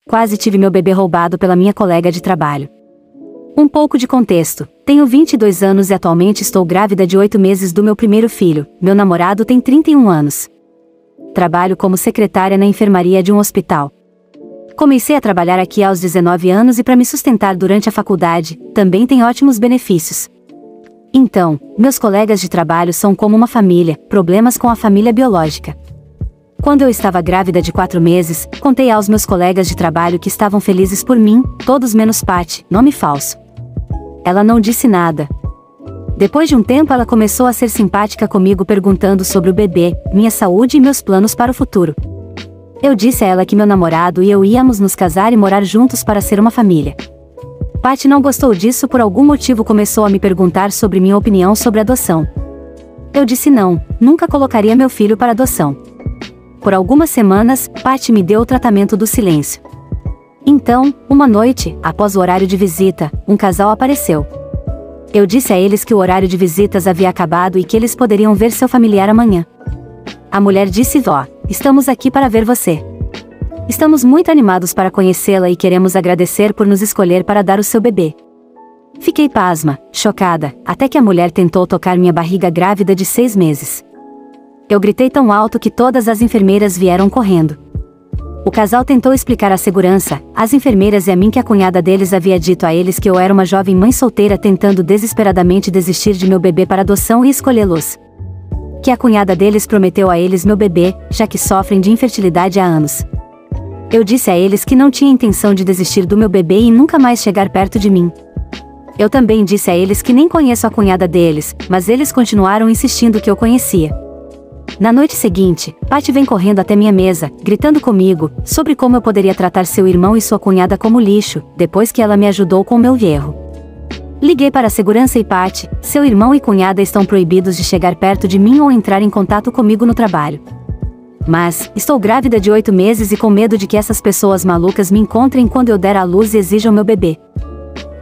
Quase tive meu bebê roubado pela minha colega de trabalho. Um pouco de contexto. Tenho 22 anos e atualmente estou grávida de 8 meses do meu primeiro filho. Meu namorado tem 31 anos. Trabalho como secretária na enfermaria de um hospital. Comecei a trabalhar aqui aos 19 anos e para me sustentar durante a faculdade, também tem ótimos benefícios. Então, meus colegas de trabalho são como uma família, problemas com a família biológica. Quando eu estava grávida de 4 meses, contei aos meus colegas de trabalho que estavam felizes por mim, todos menos Patty, nome falso. Ela não disse nada. Depois de um tempo ela começou a ser simpática comigo perguntando sobre o bebê, minha saúde e meus planos para o futuro. Eu disse a ela que meu namorado e eu íamos nos casar e morar juntos para ser uma família. Patty não gostou disso por algum motivo, começou a me perguntar sobre minha opinião sobre adoção. Eu disse não, nunca colocaria meu filho para adoção. Por algumas semanas, Patty me deu o tratamento do silêncio. Então, uma noite, após o horário de visita, um casal apareceu. Eu disse a eles que o horário de visitas havia acabado e que eles poderiam ver seu familiar amanhã. A mulher disse: "Vó, estamos aqui para ver você. Estamos muito animados para conhecê-la e queremos agradecer por nos escolher para dar o seu bebê." Fiquei pasma, chocada, até que a mulher tentou tocar minha barriga grávida de 6 meses. Eu gritei tão alto que todas as enfermeiras vieram correndo. O casal tentou explicar à segurança, às enfermeiras e a mim que a cunhada deles havia dito a eles que eu era uma jovem mãe solteira tentando desesperadamente desistir de meu bebê para adoção e escolhê-los. Que a cunhada deles prometeu a eles meu bebê, já que sofrem de infertilidade há anos. Eu disse a eles que não tinha intenção de desistir do meu bebê e nunca mais chegar perto de mim. Eu também disse a eles que nem conheço a cunhada deles, mas eles continuaram insistindo que eu conhecia. Na noite seguinte, Patty vem correndo até minha mesa, gritando comigo, sobre como eu poderia tratar seu irmão e sua cunhada como lixo, depois que ela me ajudou com meu erro. Liguei para a segurança e Patty, seu irmão e cunhada estão proibidos de chegar perto de mim ou entrar em contato comigo no trabalho. Mas, estou grávida de 8 meses e com medo de que essas pessoas malucas me encontrem quando eu der à luz e exijam meu bebê.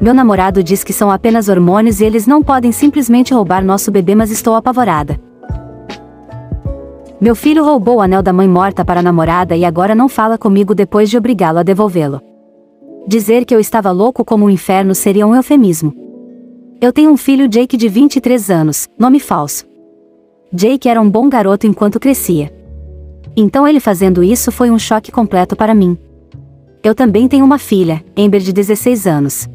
Meu namorado diz que são apenas hormônios e eles não podem simplesmente roubar nosso bebê, mas estou apavorada. Meu filho roubou o anel da mãe morta para a namorada e agora não fala comigo depois de obrigá-lo a devolvê-lo. Dizer que eu estava louco como um inferno seria um eufemismo. Eu tenho um filho, Jake, de 23 anos, nome falso. Jake era um bom garoto enquanto crescia. Então ele fazendo isso foi um choque completo para mim. Eu também tenho uma filha, Amber, de 16 anos.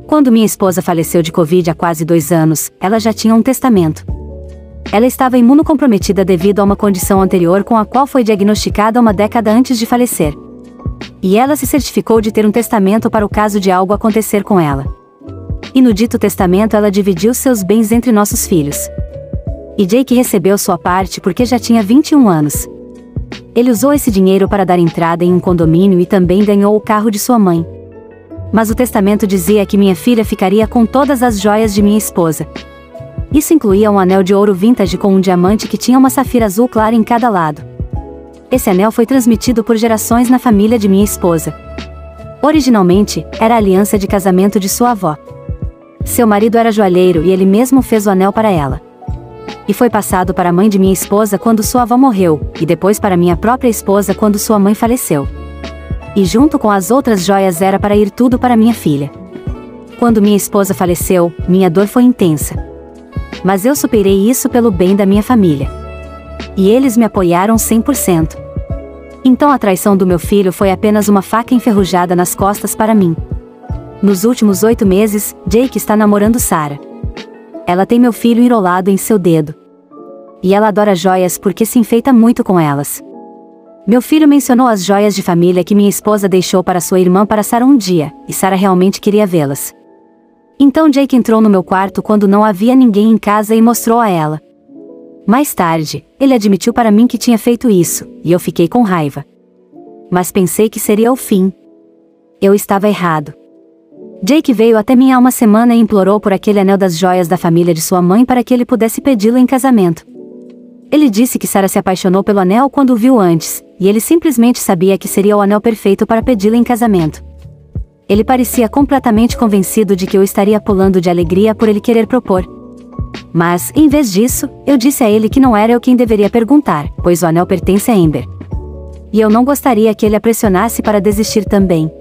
Quando minha esposa faleceu de Covid há quase 2 anos, ela já tinha um testamento. Ela estava imunocomprometida devido a uma condição anterior com a qual foi diagnosticada uma década antes de falecer. E ela se certificou de ter um testamento para o caso de algo acontecer com ela. E no dito testamento ela dividiu seus bens entre nossos filhos. E Jake recebeu sua parte porque já tinha 21 anos. Ele usou esse dinheiro para dar entrada em um condomínio e também ganhou o carro de sua mãe. Mas o testamento dizia que minha filha ficaria com todas as joias de minha esposa. Isso incluía um anel de ouro vintage com um diamante que tinha uma safira azul clara em cada lado. Esse anel foi transmitido por gerações na família de minha esposa. Originalmente, era a aliança de casamento de sua avó. Seu marido era joalheiro e ele mesmo fez o anel para ela. E foi passado para a mãe de minha esposa quando sua avó morreu, e depois para minha própria esposa quando sua mãe faleceu. E junto com as outras joias era para ir tudo para minha filha. Quando minha esposa faleceu, minha dor foi intensa. Mas eu superei isso pelo bem da minha família. E eles me apoiaram 100%. Então a traição do meu filho foi apenas uma faca enferrujada nas costas para mim. Nos últimos 8 meses, Jake está namorando Sarah. Ela tem meu filho enrolado em seu dedo. E ela adora joias porque se enfeita muito com elas. Meu filho mencionou as joias de família que minha esposa deixou para sua irmã para Sarah um dia, e Sarah realmente queria vê-las. Então Jake entrou no meu quarto quando não havia ninguém em casa e mostrou a ela. Mais tarde, ele admitiu para mim que tinha feito isso, e eu fiquei com raiva. Mas pensei que seria o fim. Eu estava errado. Jake veio até mim há uma semana e implorou por aquele anel das joias da família de sua mãe para que ele pudesse pedi-lo em casamento. Ele disse que Sarah se apaixonou pelo anel quando o viu antes, e ele simplesmente sabia que seria o anel perfeito para pedi-lo em casamento. Ele parecia completamente convencido de que eu estaria pulando de alegria por ele querer propor. Mas, em vez disso, eu disse a ele que não era eu quem deveria perguntar, pois o anel pertence a Amber. E eu não gostaria que ele a pressionasse para desistir também.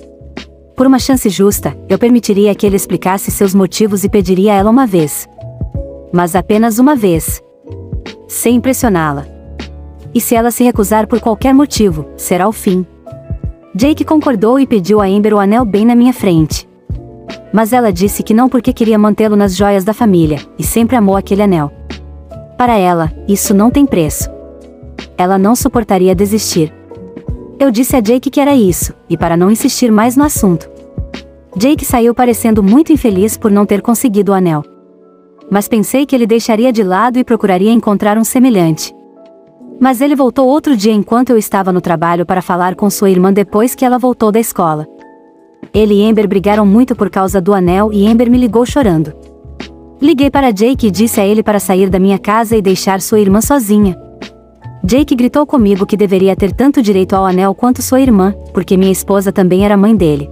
Por uma chance justa, eu permitiria que ele explicasse seus motivos e pediria a ela uma vez. Mas apenas uma vez. Sem impressioná-la. E se ela se recusar por qualquer motivo, será o fim. Jake concordou e pediu a Amber o anel bem na minha frente. Mas ela disse que não porque queria mantê-lo nas joias da família, e sempre amou aquele anel. Para ela, isso não tem preço. Ela não suportaria desistir. Eu disse a Jake que era isso, e para não insistir mais no assunto. Jake saiu parecendo muito infeliz por não ter conseguido o anel. Mas pensei que ele deixaria de lado e procuraria encontrar um semelhante. Mas ele voltou outro dia enquanto eu estava no trabalho para falar com sua irmã depois que ela voltou da escola. Ele e Amber brigaram muito por causa do anel e Amber me ligou chorando. Liguei para Jake e disse a ele para sair da minha casa e deixar sua irmã sozinha. Jake gritou comigo que deveria ter tanto direito ao anel quanto sua irmã, porque minha esposa também era mãe dele.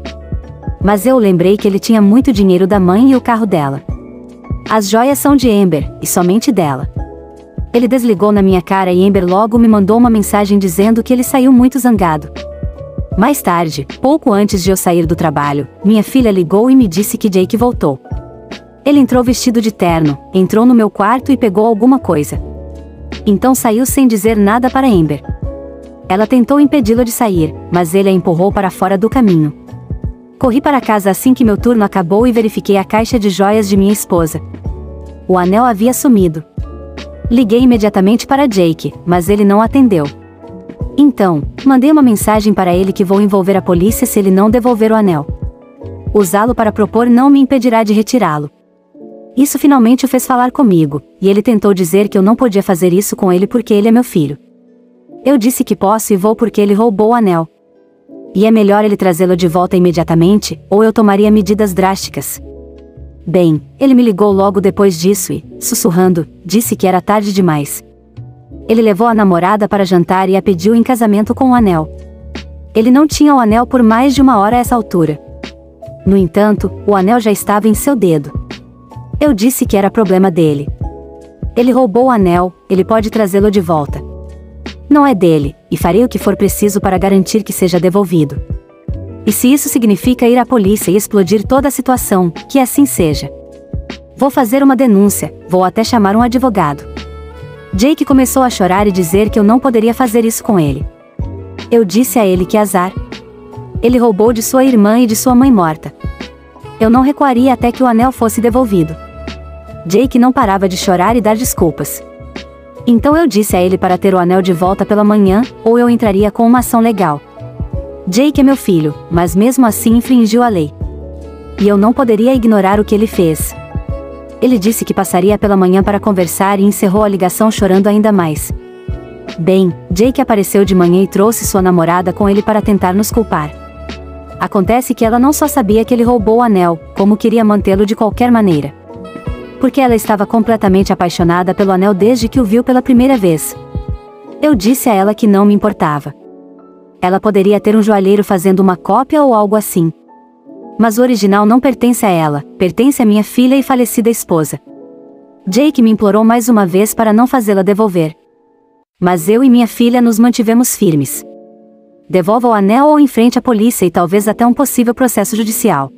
Mas eu lembrei que ele tinha muito dinheiro da mãe e o carro dela. As joias são de Amber, e somente dela. Ele desligou na minha cara e Amber logo me mandou uma mensagem dizendo que ele saiu muito zangado. Mais tarde, pouco antes de eu sair do trabalho, minha filha ligou e me disse que Jake voltou. Ele entrou vestido de terno, entrou no meu quarto e pegou alguma coisa. Então saiu sem dizer nada para Amber. Ela tentou impedi-lo de sair, mas ele a empurrou para fora do caminho. Corri para casa assim que meu turno acabou e verifiquei a caixa de joias de minha esposa. O anel havia sumido. Liguei imediatamente para Jake, mas ele não atendeu. Então, mandei uma mensagem para ele que vou envolver a polícia se ele não devolver o anel. Usá-lo para propor não me impedirá de retirá-lo. Isso finalmente o fez falar comigo, e ele tentou dizer que eu não podia fazer isso com ele porque ele é meu filho. Eu disse que posso e vou porque ele roubou o anel. E é melhor ele trazê-lo de volta imediatamente, ou eu tomaria medidas drásticas. Bem, ele me ligou logo depois disso e, sussurrando, disse que era tarde demais. Ele levou a namorada para jantar e a pediu em casamento com o anel. Ele não tinha o anel por mais de 1 hora a essa altura. No entanto, o anel já estava em seu dedo. Eu disse que era problema dele. Ele roubou o anel, ele pode trazê-lo de volta. Não é dele, e farei o que for preciso para garantir que seja devolvido. E se isso significa ir à polícia e explodir toda a situação, que assim seja. Vou fazer uma denúncia, vou até chamar um advogado. Jake começou a chorar e dizer que eu não poderia fazer isso com ele. Eu disse a ele que azar. Ele roubou de sua irmã e de sua mãe morta. Eu não recuaria até que o anel fosse devolvido. Jake não parava de chorar e dar desculpas. Então eu disse a ele para ter o anel de volta pela manhã, ou eu entraria com uma ação legal. Jake é meu filho, mas mesmo assim infringiu a lei. E eu não poderia ignorar o que ele fez. Ele disse que passaria pela manhã para conversar e encerrou a ligação chorando ainda mais. Bem, Jake apareceu de manhã e trouxe sua namorada com ele para tentar nos culpar. Acontece que ela não só sabia que ele roubou o anel, como queria mantê-lo de qualquer maneira. Porque ela estava completamente apaixonada pelo anel desde que o viu pela primeira vez. Eu disse a ela que não me importava. Ela poderia ter um joalheiro fazendo uma cópia ou algo assim. Mas o original não pertence a ela, pertence à minha filha e falecida esposa. Jake me implorou mais uma vez para não fazê-la devolver. Mas eu e minha filha nos mantivemos firmes. Devolva o anel ou enfrente a polícia e talvez até um possível processo judicial.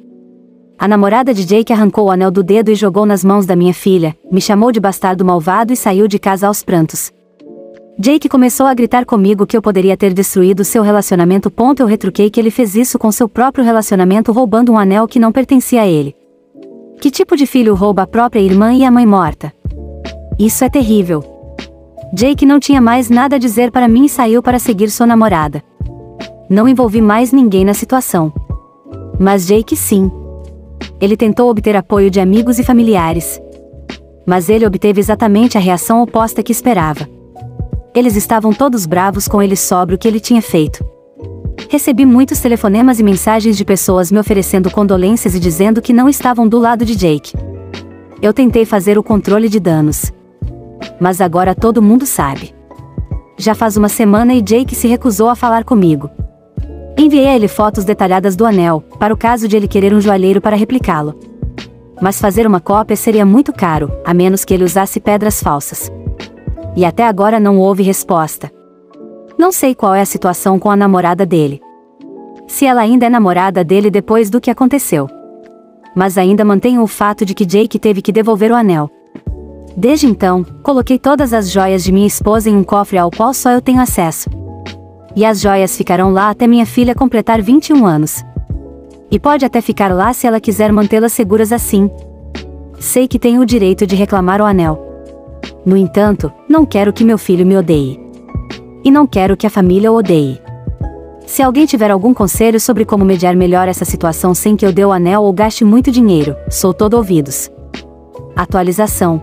A namorada de Jake arrancou o anel do dedo e jogou nas mãos da minha filha, me chamou de bastardo malvado e saiu de casa aos prantos. Jake começou a gritar comigo que eu poderia ter destruído seu relacionamento. Eu retruquei que ele fez isso com seu próprio relacionamento roubando um anel que não pertencia a ele. Que tipo de filho rouba a própria irmã e a mãe morta? Isso é terrível. Jake não tinha mais nada a dizer para mim e saiu para seguir sua namorada. Não envolvi mais ninguém na situação. Mas Jake sim. Ele tentou obter apoio de amigos e familiares. Mas ele obteve exatamente a reação oposta que esperava. Eles estavam todos bravos com ele sobre o que ele tinha feito. Recebi muitos telefonemas e mensagens de pessoas me oferecendo condolências e dizendo que não estavam do lado de Jake. Eu tentei fazer o controle de danos. Mas agora todo mundo sabe. Já faz 1 semana e Jake se recusou a falar comigo. Enviei a ele fotos detalhadas do anel, para o caso de ele querer um joalheiro para replicá-lo. Mas fazer uma cópia seria muito caro, a menos que ele usasse pedras falsas. E até agora não houve resposta. Não sei qual é a situação com a namorada dele. Se ela ainda é namorada dele depois do que aconteceu. Mas ainda mantenho o fato de que Jake teve que devolver o anel. Desde então, coloquei todas as joias de minha esposa em um cofre ao qual só eu tenho acesso. E as joias ficarão lá até minha filha completar 21 anos. E pode até ficar lá se ela quiser mantê-las seguras assim. Sei que tenho o direito de reclamar o anel. No entanto, não quero que meu filho me odeie. E não quero que a família o odeie. Se alguém tiver algum conselho sobre como mediar melhor essa situação sem que eu dê o anel ou gaste muito dinheiro, sou todo ouvidos. Atualização.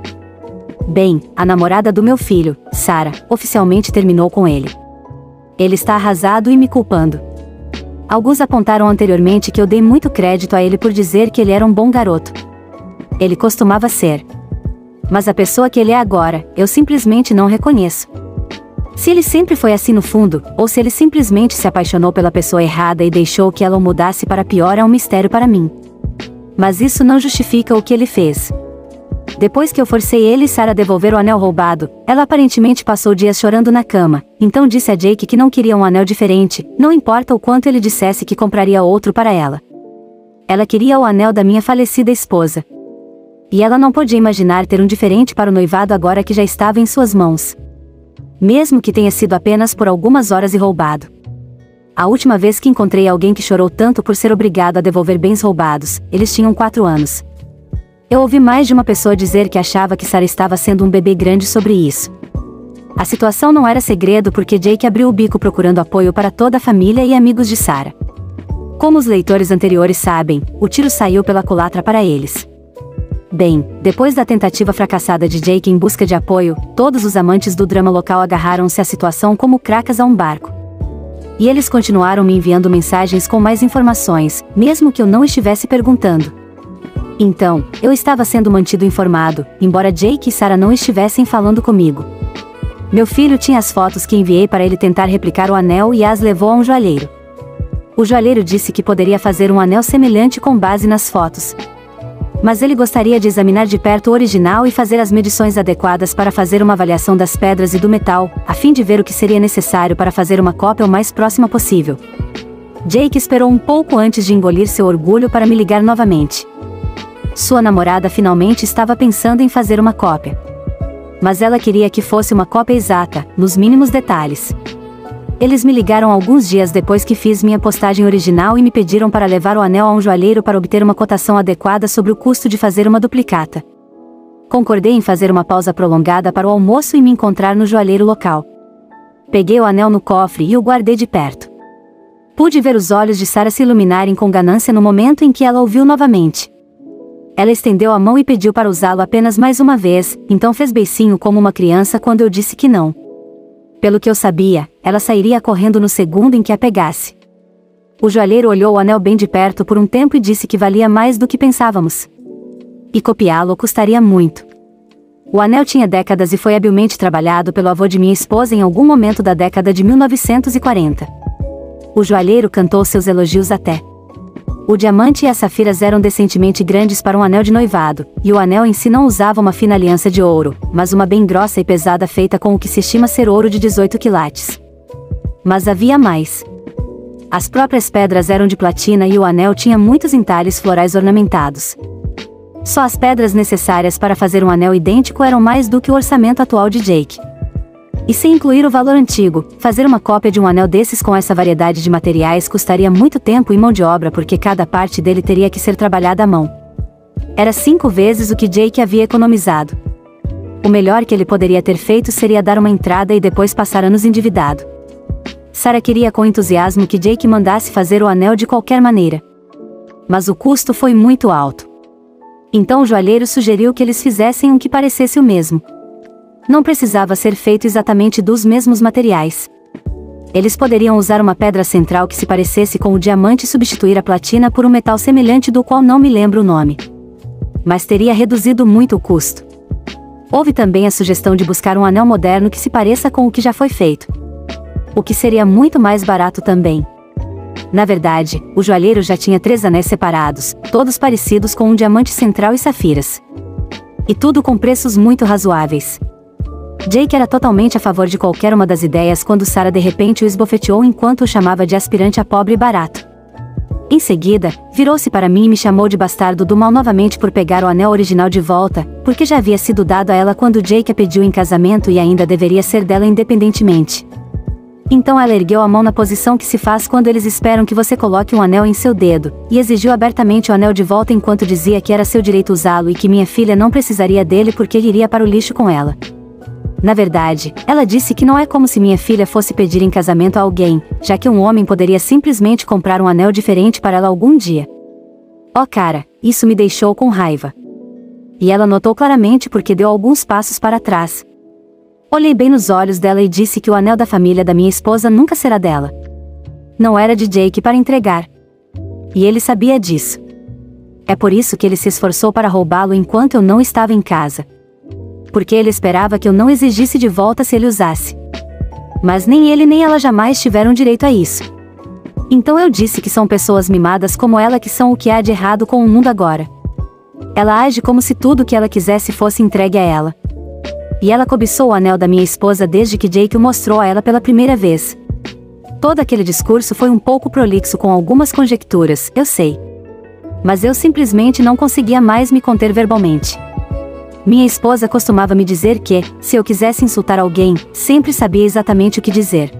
Bem, a namorada do meu filho, Sarah, oficialmente terminou com ele. Ele está arrasado e me culpando. Alguns apontaram anteriormente que eu dei muito crédito a ele por dizer que ele era um bom garoto. Ele costumava ser. Mas a pessoa que ele é agora, eu simplesmente não reconheço. Se ele sempre foi assim no fundo, ou se ele simplesmente se apaixonou pela pessoa errada e deixou que ela o mudasse para pior é um mistério para mim. Mas isso não justifica o que ele fez. Depois que eu forcei ele e Sarah a devolver o anel roubado, ela aparentemente passou dias chorando na cama, então disse a Jake que não queria um anel diferente, não importa o quanto ele dissesse que compraria outro para ela. Ela queria o anel da minha falecida esposa. E ela não podia imaginar ter um diferente para o noivado agora que já estava em suas mãos. Mesmo que tenha sido apenas por algumas horas e roubado. A última vez que encontrei alguém que chorou tanto por ser obrigado a devolver bens roubados, eles tinham 4 anos. Eu ouvi mais de uma pessoa dizer que achava que Sarah estava sendo um bebê grande sobre isso. A situação não era segredo porque Jake abriu o bico procurando apoio para toda a família e amigos de Sarah. Como os leitores anteriores sabem, o tiro saiu pela culatra para eles. Bem, depois da tentativa fracassada de Jake em busca de apoio, todos os amantes do drama local agarraram-se à situação como cracas a um barco. E eles continuaram me enviando mensagens com mais informações, mesmo que eu não estivesse perguntando. Então, eu estava sendo mantido informado, embora Jake e Sarah não estivessem falando comigo. Meu filho tinha as fotos que enviei para ele tentar replicar o anel e as levou a um joalheiro. O joalheiro disse que poderia fazer um anel semelhante com base nas fotos. Mas ele gostaria de examinar de perto o original e fazer as medições adequadas para fazer uma avaliação das pedras e do metal, a fim de ver o que seria necessário para fazer uma cópia o mais próxima possível. Jake esperou um pouco antes de engolir seu orgulho para me ligar novamente. Sua namorada finalmente estava pensando em fazer uma cópia. Mas ela queria que fosse uma cópia exata, nos mínimos detalhes. Eles me ligaram alguns dias depois que fiz minha postagem original e me pediram para levar o anel a um joalheiro para obter uma cotação adequada sobre o custo de fazer uma duplicata. Concordei em fazer uma pausa prolongada para o almoço e me encontrar no joalheiro local. Peguei o anel no cofre e o guardei de perto. Pude ver os olhos de Sarah se iluminarem com ganância no momento em que ela o viu novamente. Ela estendeu a mão e pediu para usá-lo apenas mais uma vez, então fez beicinho como uma criança quando eu disse que não. Pelo que eu sabia, ela sairia correndo no segundo em que a pegasse. O joalheiro olhou o anel bem de perto por um tempo e disse que valia mais do que pensávamos. E copiá-lo custaria muito. O anel tinha décadas e foi habilmente trabalhado pelo avô de minha esposa em algum momento da década de 1940. O joalheiro cantou seus elogios até. O diamante e as safiras eram decentemente grandes para um anel de noivado, e o anel em si não usava uma fina aliança de ouro, mas uma bem grossa e pesada feita com o que se estima ser ouro de 18 quilates. Mas havia mais. As próprias pedras eram de platina e o anel tinha muitos entalhes florais ornamentados. Só as pedras necessárias para fazer um anel idêntico eram mais do que o orçamento atual de Jake. E sem incluir o valor antigo, fazer uma cópia de um anel desses com essa variedade de materiais custaria muito tempo e mão de obra porque cada parte dele teria que ser trabalhada à mão. Era 5 vezes o que Jake havia economizado. O melhor que ele poderia ter feito seria dar uma entrada e depois passar anos endividado. Sarah queria com entusiasmo que Jake mandasse fazer o anel de qualquer maneira. Mas o custo foi muito alto. Então o joalheiro sugeriu que eles fizessem um que parecesse o mesmo. Não precisava ser feito exatamente dos mesmos materiais. Eles poderiam usar uma pedra central que se parecesse com o diamante e substituir a platina por um metal semelhante do qual não me lembro o nome. Mas teria reduzido muito o custo. Houve também a sugestão de buscar um anel moderno que se pareça com o que já foi feito. O que seria muito mais barato também. Na verdade, o joalheiro já tinha 3 anéis separados, todos parecidos com um diamante central e safiras. E tudo com preços muito razoáveis. Jake era totalmente a favor de qualquer uma das ideias quando Sarah de repente o esbofeteou enquanto o chamava de aspirante a pobre e barato. Em seguida, virou-se para mim e me chamou de bastardo do mal novamente por pegar o anel original de volta, porque já havia sido dado a ela quando Jake a pediu em casamento e ainda deveria ser dela independentemente. Então ela ergueu a mão na posição que se faz quando eles esperam que você coloque um anel em seu dedo, e exigiu abertamente o anel de volta enquanto dizia que era seu direito usá-lo e que minha filha não precisaria dele porque ele iria para o lixo com ela. Na verdade, ela disse que não é como se minha filha fosse pedir em casamento a alguém, já que um homem poderia simplesmente comprar um anel diferente para ela algum dia. Oh cara, isso me deixou com raiva. E ela notou claramente porque deu alguns passos para trás. Olhei bem nos olhos dela e disse que o anel da família da minha esposa nunca será dela. Não era de Jake para entregar. E ele sabia disso. É por isso que ele se esforçou para roubá-lo enquanto eu não estava em casa. Porque ele esperava que eu não exigisse de volta se ele usasse. Mas nem ele nem ela jamais tiveram direito a isso. Então eu disse que são pessoas mimadas como ela que são o que há de errado com o mundo agora. Ela age como se tudo o que ela quisesse fosse entregue a ela. E ela cobiçou o anel da minha esposa desde que Jake o mostrou a ela pela primeira vez. Todo aquele discurso foi um pouco prolixo com algumas conjecturas, eu sei. Mas eu simplesmente não conseguia mais me conter verbalmente. Minha esposa costumava me dizer que, se eu quisesse insultar alguém, sempre sabia exatamente o que dizer.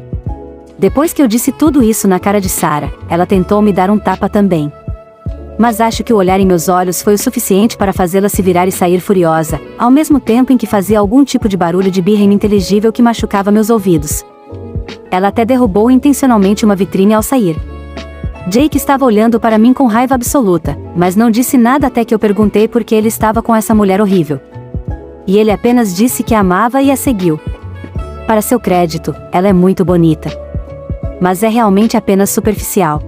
Depois que eu disse tudo isso na cara de Sarah, ela tentou me dar um tapa também. Mas acho que o olhar em meus olhos foi o suficiente para fazê-la se virar e sair furiosa, ao mesmo tempo em que fazia algum tipo de barulho de birra ininteligível que machucava meus ouvidos. Ela até derrubou intencionalmente uma vitrine ao sair. Jake estava olhando para mim com raiva absoluta, mas não disse nada até que eu perguntei por que ele estava com essa mulher horrível. E ele apenas disse que a amava e a seguiu. Para seu crédito, ela é muito bonita. Mas é realmente apenas superficial.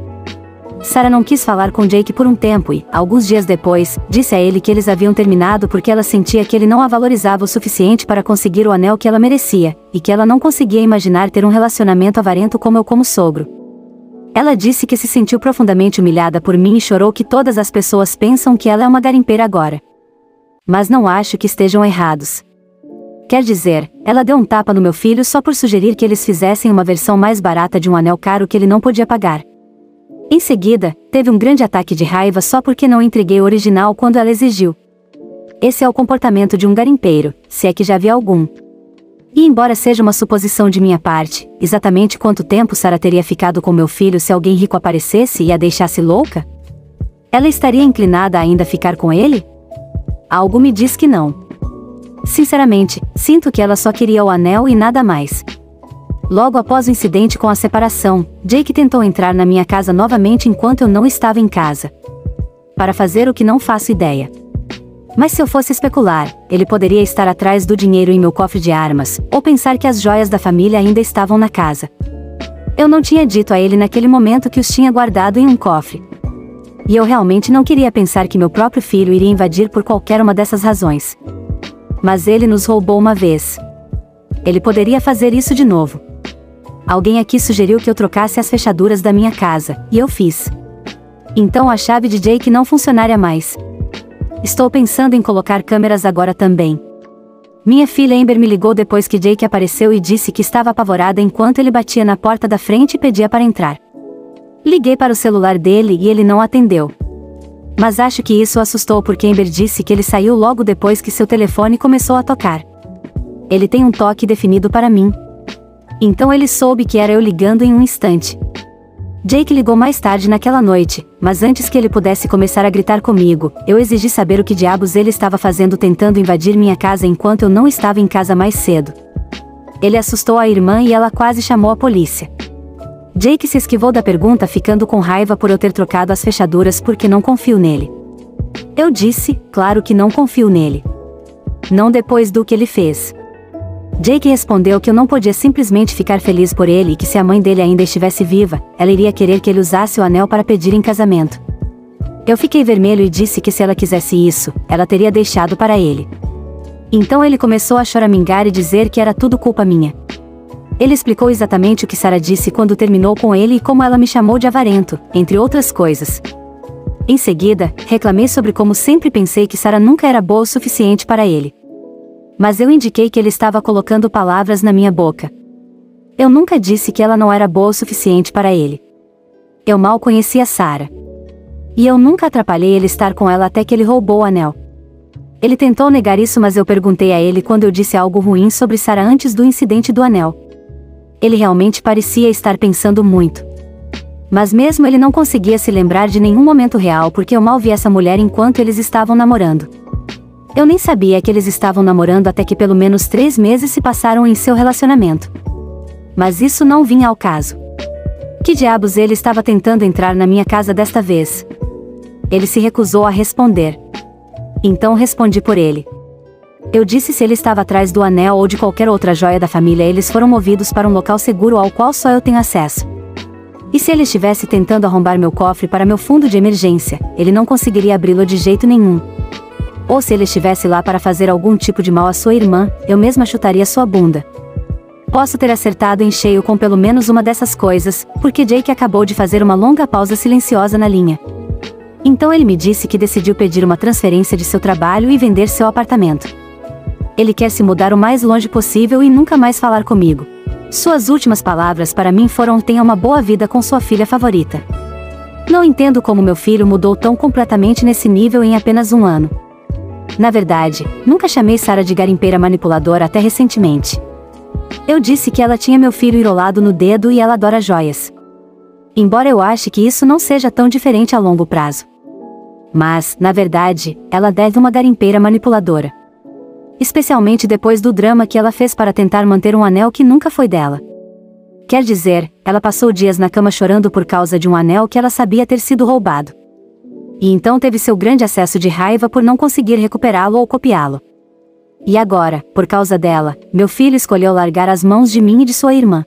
Sarah não quis falar com Jake por um tempo e, alguns dias depois, disse a ele que eles haviam terminado porque ela sentia que ele não a valorizava o suficiente para conseguir o anel que ela merecia, e que ela não conseguia imaginar ter um relacionamento avarento como eu como sogro. Ela disse que se sentiu profundamente humilhada por mim e chorou que todas as pessoas pensam que ela é uma garimpeira agora. Mas não acho que estejam errados. Quer dizer, ela deu um tapa no meu filho só por sugerir que eles fizessem uma versão mais barata de um anel caro que ele não podia pagar. Em seguida, teve um grande ataque de raiva só porque não entreguei o original quando ela exigiu. Esse é o comportamento de um garimpeiro, se é que já vi algum. E embora seja uma suposição de minha parte, exatamente quanto tempo Sarah teria ficado com meu filho se alguém rico aparecesse e a deixasse louca? Ela estaria inclinada a ainda ficar com ele? Algo me diz que não. Sinceramente, sinto que ela só queria o anel e nada mais. Logo após o incidente com a separação, Jake tentou entrar na minha casa novamente enquanto eu não estava em casa. Para fazer o que não faço ideia. Mas se eu fosse especular, ele poderia estar atrás do dinheiro em meu cofre de armas, ou pensar que as joias da família ainda estavam na casa. Eu não tinha dito a ele naquele momento que os tinha guardado em um cofre. E eu realmente não queria pensar que meu próprio filho iria invadir por qualquer uma dessas razões. Mas ele nos roubou uma vez. Ele poderia fazer isso de novo. Alguém aqui sugeriu que eu trocasse as fechaduras da minha casa, e eu fiz. Então a chave de Jake não funcionaria mais. Estou pensando em colocar câmeras agora também. Minha filha Amber me ligou depois que Jake apareceu e disse que estava apavorada enquanto ele batia na porta da frente e pedia para entrar. Liguei para o celular dele e ele não atendeu. Mas acho que isso o assustou porque Amber disse que ele saiu logo depois que seu telefone começou a tocar. Ele tem um toque definido para mim. Então ele soube que era eu ligando em um instante. Jake ligou mais tarde naquela noite, mas antes que ele pudesse começar a gritar comigo, eu exigi saber o que diabos ele estava fazendo tentando invadir minha casa enquanto eu não estava em casa mais cedo. Ele assustou a irmã e ela quase chamou a polícia. Jake se esquivou da pergunta ficando com raiva por eu ter trocado as fechaduras porque não confio nele. Eu disse, claro que não confio nele. Não depois do que ele fez. Jake respondeu que eu não podia simplesmente ficar feliz por ele e que se a mãe dele ainda estivesse viva, ela iria querer que ele usasse o anel para pedir em casamento. Eu fiquei vermelho e disse que se ela quisesse isso, ela teria deixado para ele. Então ele começou a choramingar e dizer que era tudo culpa minha. Ele explicou exatamente o que Sarah disse quando terminou com ele e como ela me chamou de avarento, entre outras coisas. Em seguida, reclamei sobre como sempre pensei que Sarah nunca era boa o suficiente para ele. Mas eu indiquei que ele estava colocando palavras na minha boca. Eu nunca disse que ela não era boa o suficiente para ele. Eu mal conhecia Sarah. E eu nunca atrapalhei ele estar com ela até que ele roubou o anel. Ele tentou negar isso, mas eu perguntei a ele quando eu disse algo ruim sobre Sarah antes do incidente do anel. Ele realmente parecia estar pensando muito. Mas mesmo ele não conseguia se lembrar de nenhum momento real porque eu mal vi essa mulher enquanto eles estavam namorando. Eu nem sabia que eles estavam namorando até que pelo menos 3 meses se passaram em seu relacionamento. Mas isso não vinha ao caso. Que diabos ele estava tentando entrar na minha casa desta vez? Ele se recusou a responder. Então respondi por ele. Eu disse se ele estava atrás do anel ou de qualquer outra joia da família, eles foram movidos para um local seguro ao qual só eu tenho acesso. E se ele estivesse tentando arrombar meu cofre para meu fundo de emergência, ele não conseguiria abri-lo de jeito nenhum. Ou se ele estivesse lá para fazer algum tipo de mal à sua irmã, eu mesma chutaria sua bunda. Posso ter acertado em cheio com pelo menos uma dessas coisas, porque Jake acabou de fazer uma longa pausa silenciosa na linha. Então ele me disse que decidiu pedir uma transferência de seu trabalho e vender seu apartamento. Ele quer se mudar o mais longe possível e nunca mais falar comigo. Suas últimas palavras para mim foram: tenha uma boa vida com sua filha favorita. Não entendo como meu filho mudou tão completamente nesse nível em apenas um ano. Na verdade, nunca chamei Sarah de garimpeira manipuladora até recentemente. Eu disse que ela tinha meu filho enrolado no dedo e ela adora joias. Embora eu ache que isso não seja tão diferente a longo prazo. Mas, na verdade, ela deve uma garimpeira manipuladora. Especialmente depois do drama que ela fez para tentar manter um anel que nunca foi dela. Quer dizer, ela passou dias na cama chorando por causa de um anel que ela sabia ter sido roubado. E então teve seu grande acesso de raiva por não conseguir recuperá-lo ou copiá-lo. E agora, por causa dela, meu filho escolheu largar as mãos de mim e de sua irmã.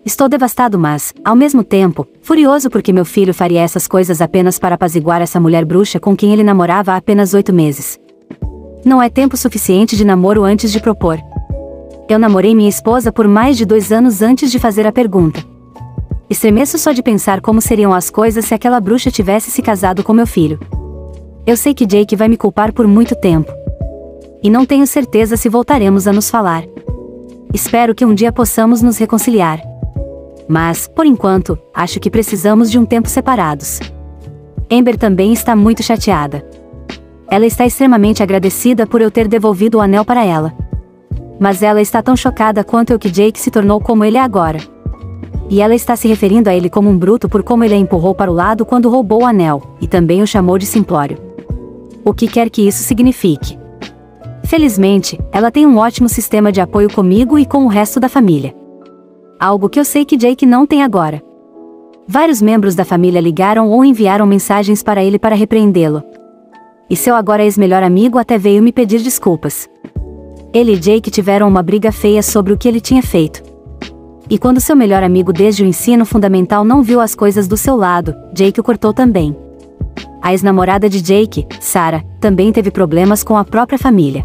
Estou devastado, mas, ao mesmo tempo, furioso porque meu filho faria essas coisas apenas para apaziguar essa mulher bruxa com quem ele namorava há apenas 8 meses. Não é tempo suficiente de namoro antes de propor. Eu namorei minha esposa por mais de 2 anos antes de fazer a pergunta. Estremeço só de pensar como seriam as coisas se aquela bruxa tivesse se casado com meu filho. Eu sei que Jake vai me culpar por muito tempo. E não tenho certeza se voltaremos a nos falar. Espero que um dia possamos nos reconciliar. Mas, por enquanto, acho que precisamos de um tempo separados. Amber também está muito chateada. Ela está extremamente agradecida por eu ter devolvido o anel para ela. Mas ela está tão chocada quanto eu que Jake se tornou como ele é agora. E ela está se referindo a ele como um bruto por como ele a empurrou para o lado quando roubou o anel, e também o chamou de simplório. O que quer que isso signifique. Felizmente, ela tem um ótimo sistema de apoio comigo e com o resto da família. Algo que eu sei que Jake não tem agora. Vários membros da família ligaram ou enviaram mensagens para ele para repreendê-lo. E seu agora ex-melhor amigo até veio me pedir desculpas. Ele e Jake tiveram uma briga feia sobre o que ele tinha feito. E quando seu melhor amigo desde o ensino fundamental não viu as coisas do seu lado, Jake o cortou também. A ex-namorada de Jake, Sarah, também teve problemas com a própria família.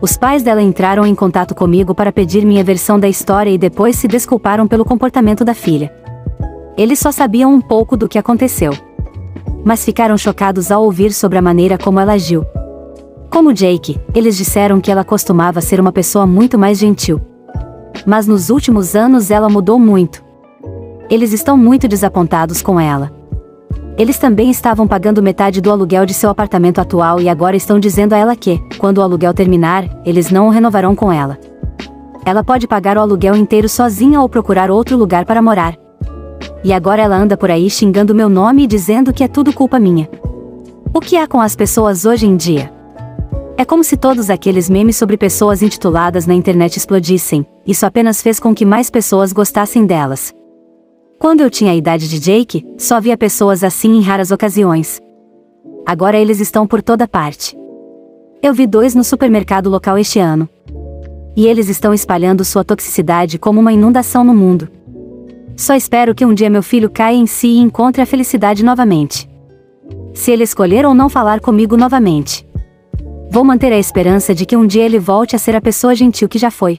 Os pais dela entraram em contato comigo para pedir minha versão da história e depois se desculparam pelo comportamento da filha. Eles só sabiam um pouco do que aconteceu. Mas ficaram chocados ao ouvir sobre a maneira como ela agiu. Como Jake, eles disseram que ela costumava ser uma pessoa muito mais gentil. Mas nos últimos anos ela mudou muito. Eles estão muito desapontados com ela. Eles também estavam pagando metade do aluguel de seu apartamento atual e agora estão dizendo a ela que, quando o aluguel terminar, eles não o renovarão com ela. Ela pode pagar o aluguel inteiro sozinha ou procurar outro lugar para morar. E agora ela anda por aí xingando meu nome e dizendo que é tudo culpa minha. O que há com as pessoas hoje em dia? É como se todos aqueles memes sobre pessoas intituladas na internet explodissem. Isso apenas fez com que mais pessoas gostassem delas. Quando eu tinha a idade de Jake, só via pessoas assim em raras ocasiões. Agora eles estão por toda parte. Eu vi 2 no supermercado local este ano. E eles estão espalhando sua toxicidade como uma inundação no mundo. Só espero que um dia meu filho caia em si e encontre a felicidade novamente. Se ele escolher ou não falar comigo novamente. Vou manter a esperança de que um dia ele volte a ser a pessoa gentil que já foi.